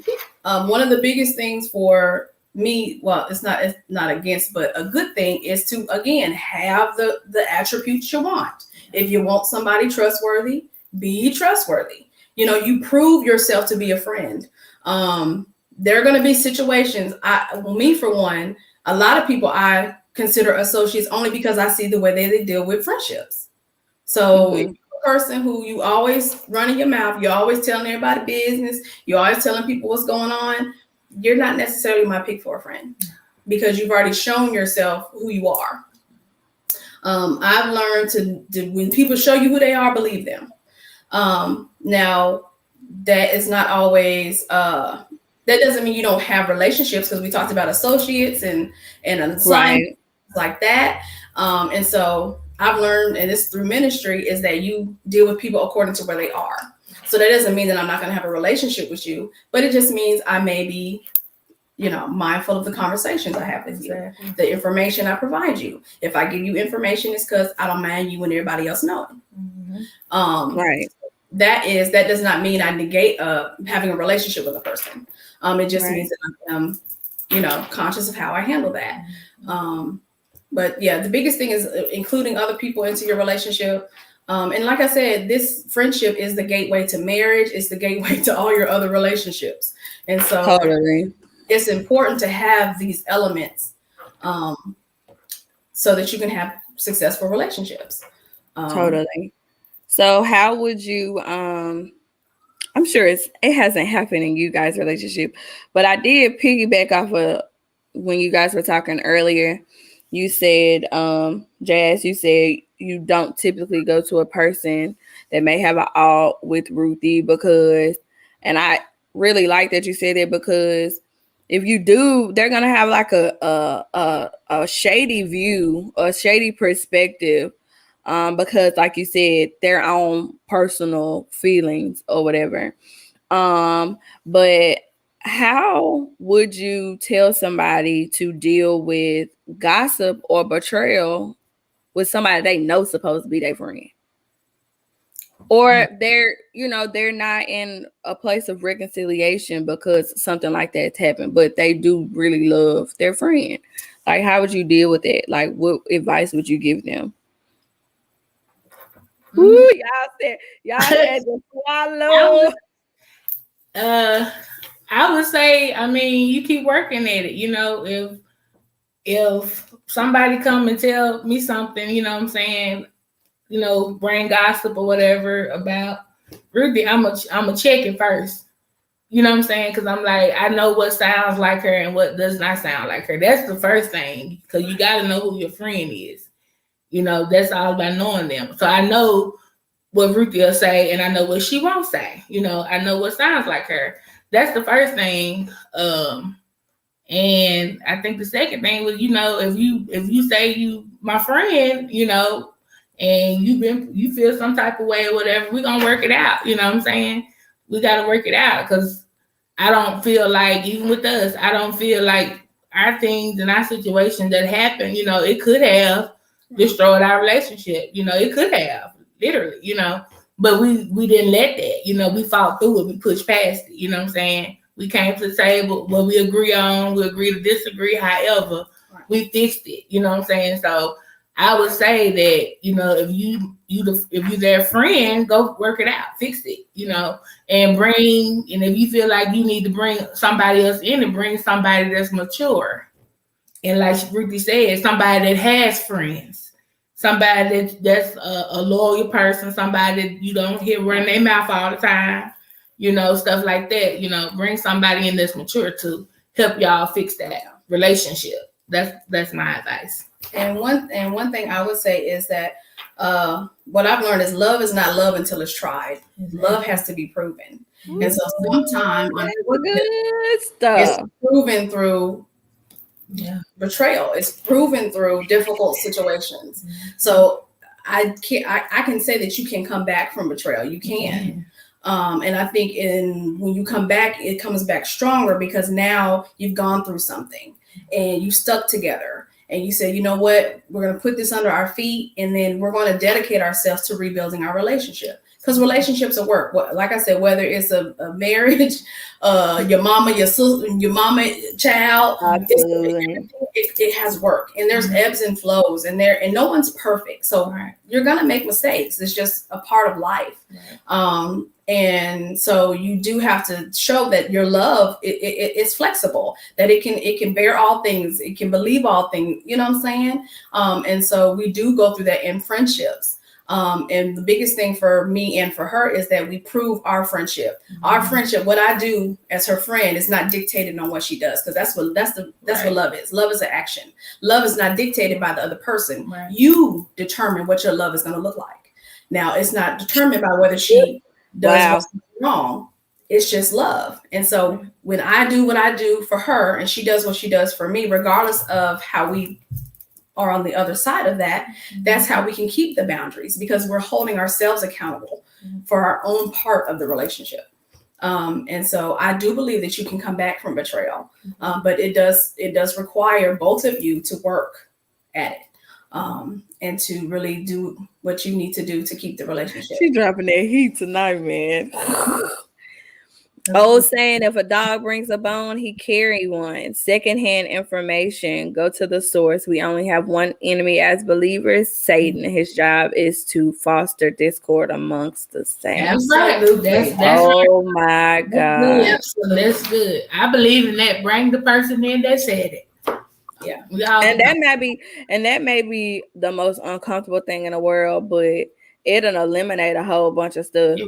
of the biggest things for me, well, it's not against, but a good thing is to, again, have the attributes you want. If you want somebody trustworthy, be trustworthy. You prove yourself to be a friend. There are going to be situations. Me for one, a lot of people I consider associates only because I see the way they deal with friendships. So if you're a person who you always running your mouth, you're always telling everybody business, you're always telling people what's going on, you're not necessarily my pick for a friend, because you've already shown yourself who you are. I've learned to when people show you who they are, believe them. Now, that is not always that doesn't mean you don't have relationships, because we talked about associates and assignments like that. And so I've learned, and this through ministry, is that you deal with people according to where they are. So that doesn't mean that I'm not going to have a relationship with you, but it just means I may be, mindful of the conversations I have with you, the information I provide you. If I give you information, it's because I don't mind you and everybody else knowing. That does not mean I negate having a relationship with a person. It just means that I'm, conscious of how I handle that. But yeah, the biggest thing is including other people into your relationship. And like I said, this friendship is the gateway to marriage. It's the gateway to all your other relationships. And so it's important to have these elements Um, so that you can have successful relationships. Totally. So how would you I'm sure it hasn't happened in you guys' relationship, but I did piggyback off of when you guys were talking earlier. You said, Jazz, you said you don't typically go to a person that may have an alt with Ruthie because, and I really like that you said it, because if you do, they're gonna have like a shady view, a shady perspective, because like you said, their own personal feelings or whatever. But how would you tell somebody to deal with gossip or betrayal with somebody they know supposed to be their friend? Or they're not in a place of reconciliation because something like that's happened, but they do really love their friend. Like, how would you deal with it? Like, what advice would you give them? Ooh, y'all had to swallow. I would say, I mean, you keep working at it. You know, if somebody come and tell me something, you know what I'm saying, you know, bring gossip or whatever about Ruthie, I'm a check it first. You know what I'm saying? Because I'm like, I know what sounds like her and what does not sound like her. That's the first thing, because you got to know who your friend is. You know, that's all about knowing them. So I know what Ruthie will say, and I know what she won't say. You know, I know what sounds like her. That's the first thing. And I think the second thing was, you know, if you say you my friend, you know, and you feel some type of way or whatever, we're gonna work it out. You know what I'm saying? We gotta work it out, because I don't feel like, even with us, I don't feel like our things and our situations that happened, you know, it could have destroyed our relationship. You know, it could have, literally, you know. But we didn't let that, you know, we fought through it, we pushed past it, you know what I'm saying? We came to the table, what we agree on, we agree to disagree, however, we fixed it, you know what I'm saying? So I would say that, you know, if you're their friend, go work it out, fix it, you know, and if you feel like you need to bring somebody else in, and bring somebody that's mature. And like Ruthie said, somebody that has friends, somebody that's a loyal person, somebody that you don't hear running their mouth all the time, you know, stuff like that. You know, bring somebody in that's mature to help y'all fix that relationship. That's my advice. And one thing I would say is that what I've learned is love is not love until it's tried. Mm-hmm. Love has to be proven. Mm-hmm. And so sometimes good stuff. It's proven through betrayal. It's proven through difficult situations. Mm-hmm. So I can say that you can come back from betrayal. You can. Mm-hmm. And I think when you come back, it comes back stronger, because now you've gone through something and you stuck together. And you say, you know what, we're going to put this under our feet, and then we're going to dedicate ourselves to rebuilding our relationship. Because relationships are work. Like I said, whether it's a marriage, your mama, your sister, your mama, child, it has work. And there's ebbs and flows, and no one's perfect. So you're going to make mistakes. It's just a part of life. Right. And so you do have to show that your love it's flexible, that it can bear all things, it can believe all things, you know what I'm saying? And so we do go through that in friendships. And the biggest thing for me and for her is that we prove our friendship. Mm-hmm. Our friendship, what I do as her friend, is not dictated on what she does, because that's what love is. Love is an action. Love is not dictated by the other person. Right. You determine what your love is going to look like. Now, it's not determined by whether she does what's wrong. It's just love. And so when I do what I do for her, and she does what she does for me, regardless of how we are on the other side of that, that's how we can keep the boundaries, because we're holding ourselves accountable for our own part of the relationship. And so I do believe that you can come back from betrayal, but it does require both of you to work at it. And to really do what you need to do to keep the relationship. She's dropping that heat tonight, man. Old saying, if a dog brings a bone, he carry one. Secondhand information, go to the source. We only have one enemy as believers, Satan. His job is to foster discord amongst the saints. That's right. That's oh my God. That's good. I believe in that. Bring the person in that said it. Yeah. And that may be the most uncomfortable thing in the world, but it'll eliminate a whole bunch of stuff.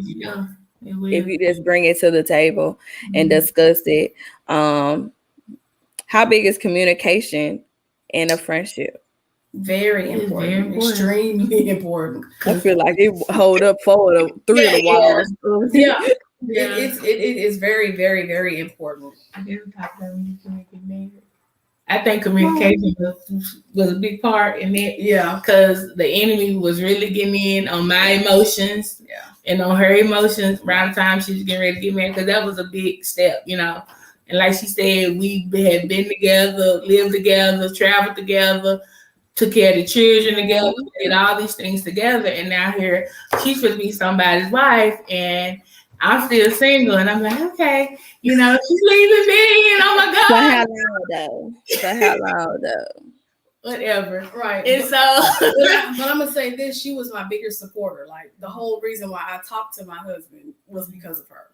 If you just bring it to the table and discuss it. How big is communication in a friendship? Very important. Extremely important. I feel like it hold up 4 of the 3 of the walls. Yeah. It is very, very, very important. I think communication was a big part in it. Yeah, because the enemy was really getting in on my emotions. Yeah. And on her emotions around the time she was getting ready to get married, because that was a big step, you know. And like she said, we had been together, lived together, traveled together, took care of the children together, did all these things together. And now here she's supposed to be somebody's wife, and I'm still single. And I'm like, okay, you know, she's leaving me, and oh my God. For how long though? Whatever. Right. And so but I'm gonna say this, she was my biggest supporter. Like the whole reason why I talked to my husband was because of her.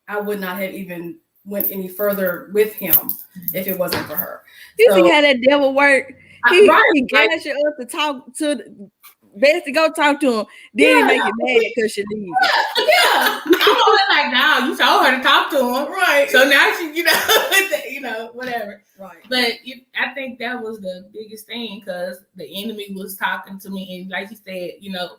I would not have even went any further with him if it wasn't for her. You see how that devil work? He gas you up to talk to best to go talk to him. Then he make you mad because she leaves. Yeah. I was like, no, you told her to talk to him. Right. So now she, you know, whatever. Right. But I think that was the biggest thing, because the enemy was talking to me, and like you said, you know,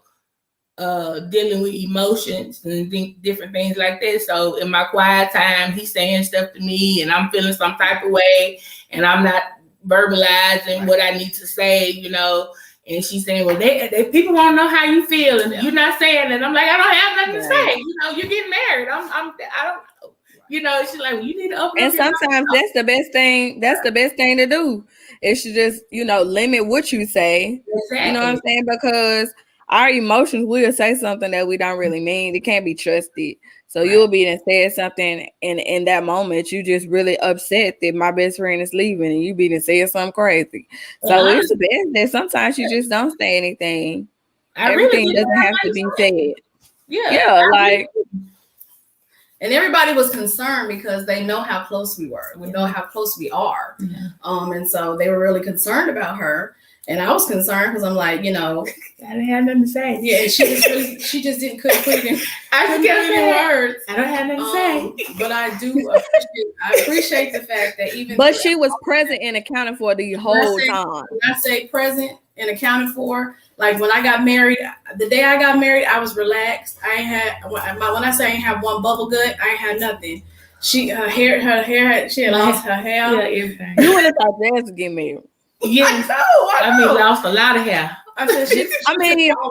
dealing with emotions and different things like that. So in my quiet time, he's saying stuff to me, and I'm feeling some type of way, and I'm not verbalizing what I need to say, you know. And she's saying, well, they people want to know how you feel, and you're not saying it. I'm like, I don't have nothing to say. You know, you're getting married. I don't know. You know, she's like, well, you need to open up. And sometimes that's the best thing. That's the best thing to do. Is to just, you know, limit what you say. Exactly. You know what I'm saying? Because our emotions will say something that we don't really mean. It can't be trusted. So you'll be and said something, and in that moment, you just really upset that my best friend is leaving, and you be and said something crazy. So it's the best that sometimes you just don't say anything. Everything really doesn't have to be said. Yeah, like. And everybody was concerned because they know how close we were. We know how close we are. Yeah. And so they were really concerned about her. And I was concerned because I'm like, you know, I didn't have nothing to say. Yeah, she just couldn't put it in. I couldn't get any words. I don't have nothing to say. But I appreciate the fact that even. But she was present and accounted for the whole time. When I say present and accounted for, like when I got married, the day I got married, I was relaxed. I ain't had when I say I ain't have one bubble gut, I ain't had nothing. She had lost her hair. Yeah, everything. You would have thought Jazz was getting married. Yes, I mean, lost a lot of hair.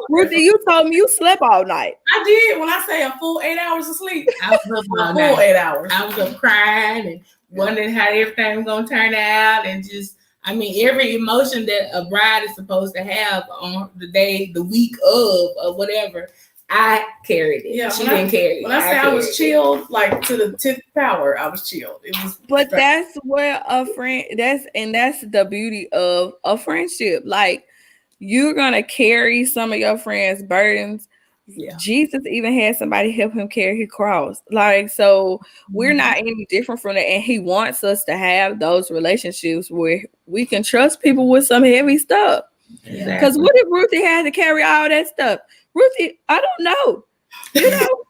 Ruthie, you told me you slept all night. I did. When I say a full 8 hours of sleep, I was up all night. Full 8 hours. I was up crying and wondering how everything was gonna turn out, and just, I mean, every emotion that a bride is supposed to have on the day, the week of, or whatever, I carried it. Yeah, she didn't carry it. When I say I was chilled, like to the 10th power, I was chilled. It was. But that's where a friend. That's the beauty of a friendship. Like, you're gonna carry some of your friends' burdens. Yeah. Jesus even had somebody help him carry his cross. Like, so we're not any different from that. And he wants us to have those relationships where we can trust people with some heavy stuff. Because what if Ruthie had to carry all that stuff? Ruthie, I don't know. You know,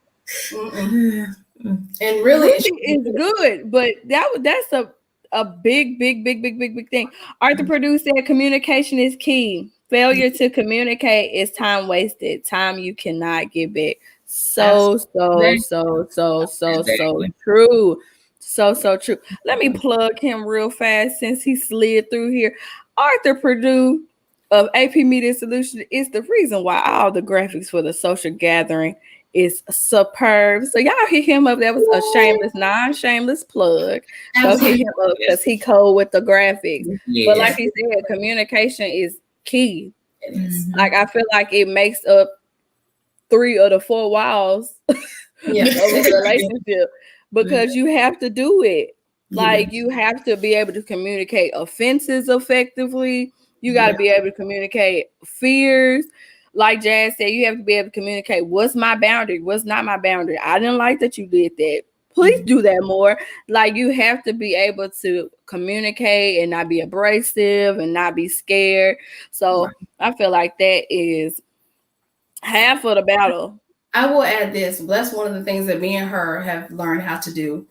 and really, Ruthie is good, but that's a big thing. Arthur Purdue said communication is key. Failure to communicate is time wasted, time you cannot get back. So true. So true. Let me plug him real fast since he slid through here. Arthur Purdue of AP Media Solutions is the reason why all the graphics for the social gathering is superb. So y'all hit him up. That was a shameless, non-shameless plug. Go hit him up because he cold with the graphics. Yes. But like he said, communication is key. Like, I feel like it makes up 3 of the 4 walls of a relationship, because you have to do it. Like, you have to be able to communicate offenses effectively. You got to be able to communicate fears. Like Jazz said, you have to be able to communicate what's my boundary, what's not my boundary. I didn't like that you did that. Please do that more. Like, you have to be able to communicate and not be abrasive and not be scared. So I feel like that is half of the battle. I will add this. That's one of the things that me and her have learned how to do.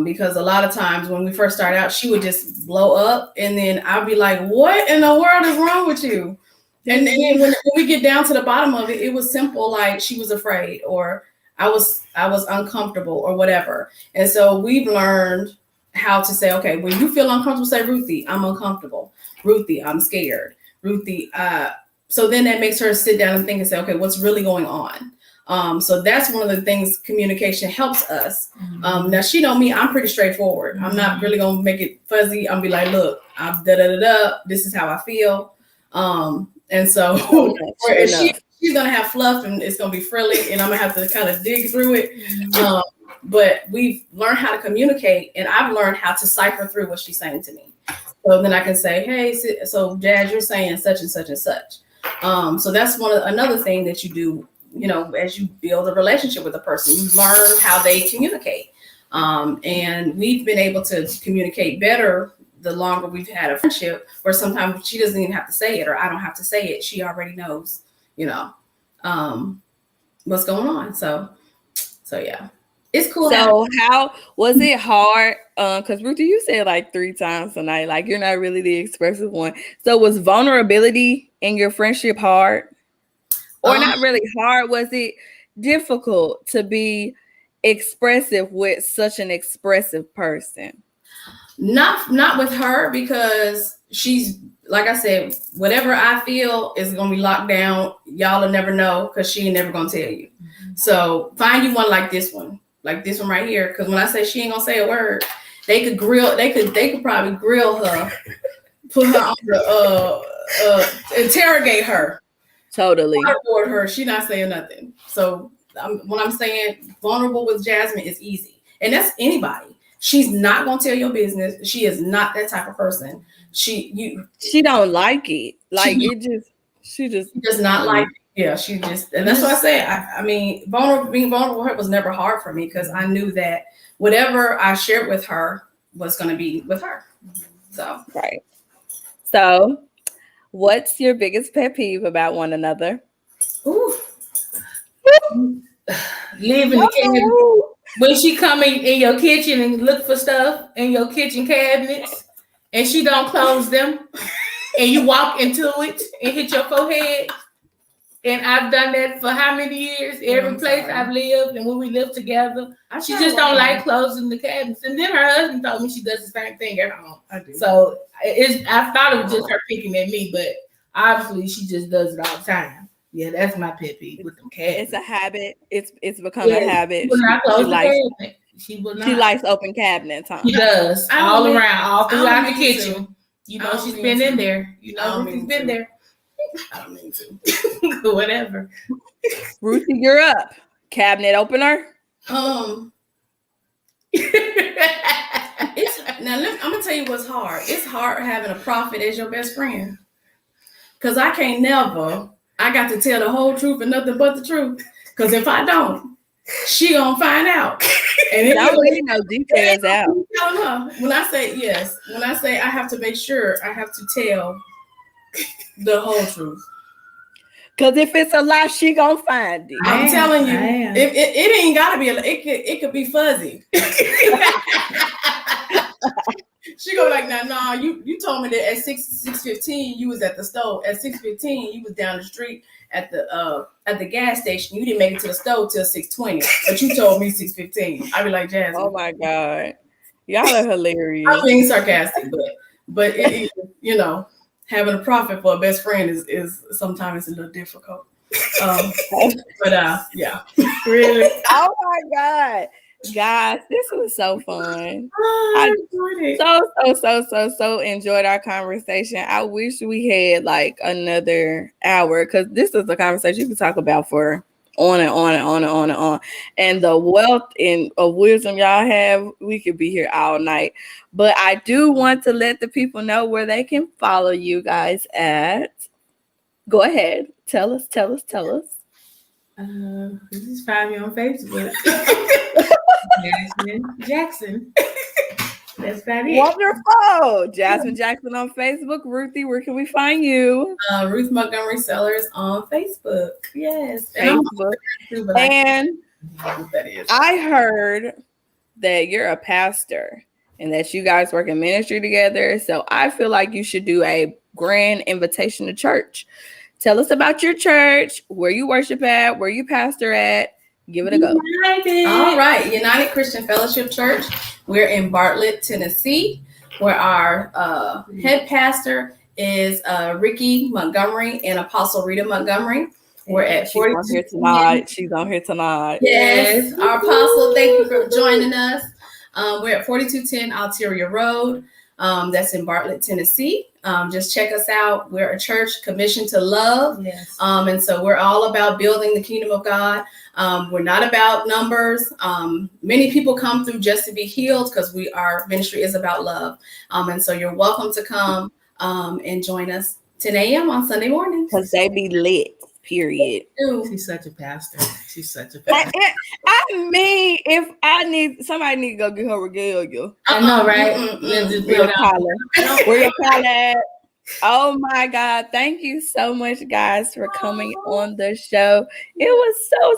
Because a lot of times when we first started out, she would just blow up, and then I'd be like, "What in the world is wrong with you?" And then when we get down to the bottom of it, it was simple, like she was afraid, or I was uncomfortable, or whatever. And so we've learned how to say, okay, when you feel uncomfortable, say, Ruthie, I'm uncomfortable. Ruthie, I'm scared. Ruthie, so then that makes her sit down and think and say, okay, what's really going on? So that's one of the things communication helps us. Now she know me, I'm pretty straightforward. I'm not really gonna make it fuzzy. I'm be like, look, I'm da. This is how I feel. And so she's gonna have fluff and it's gonna be frilly, and I'm gonna have to kind of dig through it. But we've learned how to communicate, and I've learned how to cipher through what she's saying to me. So then I can say, hey, so Jazz, you're saying such and such and such. So that's another thing that you do. As you build a relationship with a person, you learn how they communicate. And we've been able to communicate better the longer we've had a friendship, where sometimes she doesn't even have to say it, or I don't have to say it. She already knows, what's going on. So yeah, it's cool. So how was it hard? Because Ruthie, you said like 3 times tonight, like you're not really the expressive one. So was vulnerability in your friendship hard? Or not really hard? Was it difficult to be expressive with such an expressive person? Not with her, because she's, like I said, whatever I feel is gonna be locked down. Y'all will never know, because she ain't never gonna tell you. So find you one like this one right here. Because when I say she ain't gonna say a word, they could probably grill her, put her on the interrogate her. Totally. Board her. She not saying nothing. So when I'm saying vulnerable with Jasmine is easy, and that's anybody. She's not gonna tell your business. She is not that type of person. She don't like it. Like she does not like it. Yeah, she just, and that's what I say. I mean, being vulnerable with her was never hard for me, because I knew that whatever I shared with her was gonna be with her. So right. So what's your biggest pet peeve about one another? Ooh. Live in the kitchen. When she come in your kitchen and look for stuff in your kitchen cabinets, and she don't close them, and you walk into it and hit your forehead. And I've done that for how many years? Every place I've lived, and when we lived together, she just don't like closing the cabinets. And then her husband told me she does the same thing at home. I do. So I thought it was just her picking at me, but obviously she just does it all the time. Yeah, that's my pet peeve with them cabinets. It's a habit. It's become a habit. She will not close the cabinet. She will not. She likes open cabinets, huh? She does. All throughout the kitchen. She's been in there. Ruthie's been there. I don't mean to. Whatever. Ruthie, you're up. Cabinet opener. I'm gonna tell you what's hard. It's hard having a prophet as your best friend, because I got to tell the whole truth and nothing but the truth. Because if I don't, she gonna find out. And don't leave no details out. When I say I have to make sure, I have to tell the whole truth. Because if it's a lie, she gonna find it. I'm telling you, it ain't gotta be. It could be fuzzy. She go like, nah. You told me that at 6:15 you was at the stove. At 6:15 you was down the street at the gas station. You didn't make it to the stove till 6:20, but you told me 6:15. I be like, Jasmine. Oh my God, y'all are hilarious. I'm being sarcastic, but it, having a prophet for a best friend is sometimes a little difficult. Yeah. Really. Oh my God. Guys, this was so fun. I so enjoyed our conversation. I wish we had like another hour, because this is a conversation you can talk about for on and on and on and on and on. And the wealth of wisdom y'all have, we could be here all night. But I do want to let the people know where they can follow you guys at. Go ahead. Tell us. Just find me on Facebook. Jasmine Jackson. That's about it. Wonderful. Jasmine Jackson on Facebook. Ruthie, where can we find you? Ruth Montgomery Sellers on Facebook. Yes. Facebook. And I heard that you're a pastor and that you guys work in ministry together. So I feel like you should do a grand invitation to church. Tell us about your church, where you worship at, where you pastor at. Give it a go. All right. United Christian Fellowship Church. We're in Bartlett, Tennessee, where our head pastor is Ricky Montgomery and Apostle Rita Montgomery. We're at 42. She's on here tonight. Yes. Our apostle, thank you for joining us. We're at 4210 Ulterior Road. That's in Bartlett, Tennessee. Just check us out. We're a church commissioned to love. Yes. And so we're all about building the kingdom of God. We're not about numbers. Many people come through just to be healed because our ministry is about love. And so you're welcome to come and join us 10 a.m. on Sunday mornings. Because they be lit. Period. She's such a pastor. I mean, if somebody need to go get her regalia. I know, right? Where your collar at? Oh my God. Thank you so much, guys, for coming on the show. It was so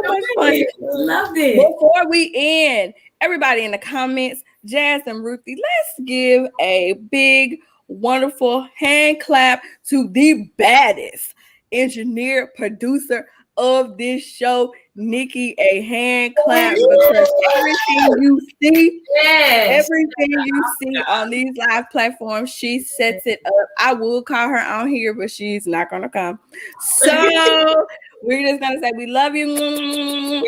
much fun. Loved it. Before we end, everybody in the comments, Jazz and Ruthie, let's give a big, wonderful hand clap to the baddest engineer, producer of this show, Nikki. A hand clap because everything you see, everything you see on these live platforms, she sets it up. I will call her on here, but she's not gonna come. So we're just gonna say we love you.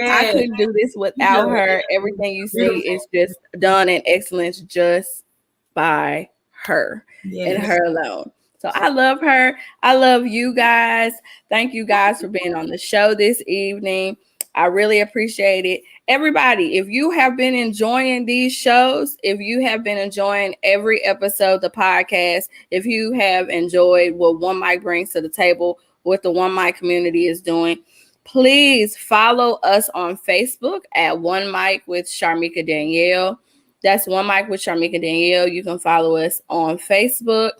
I couldn't do this without her. Everything you see is just done in excellence just by her and her alone. So I love her. I love you guys. Thank you guys for being on the show this evening. I really appreciate it. Everybody, if you have been enjoying these shows, if you have been enjoying every episode of the podcast, if you have enjoyed what One Mic brings to the table, what the One Mic community is doing, please follow us on Facebook at One Mic with Char'meka Danielle. That's One Mic with Char'meka Danielle. You can follow us on Facebook,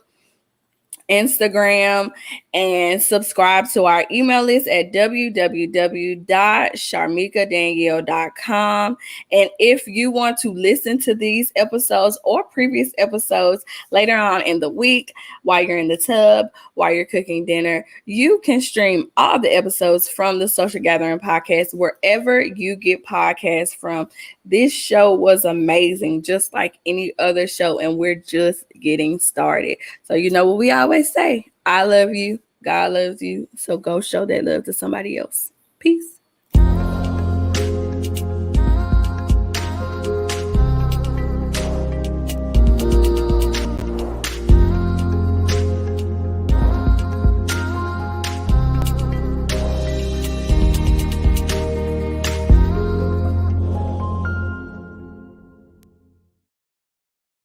Instagram, and subscribe to our email list at www.charmekadanielle.com. And if you want to listen to these episodes or previous episodes later on in the week, while you're in the tub, while you're cooking dinner, you can stream all the episodes from the Social Gathering Podcast wherever you get podcasts from. This show was amazing, just like any other show, and we're just getting started. So you know what we always say, I love you, God loves you, so go show that love to somebody else. Peace.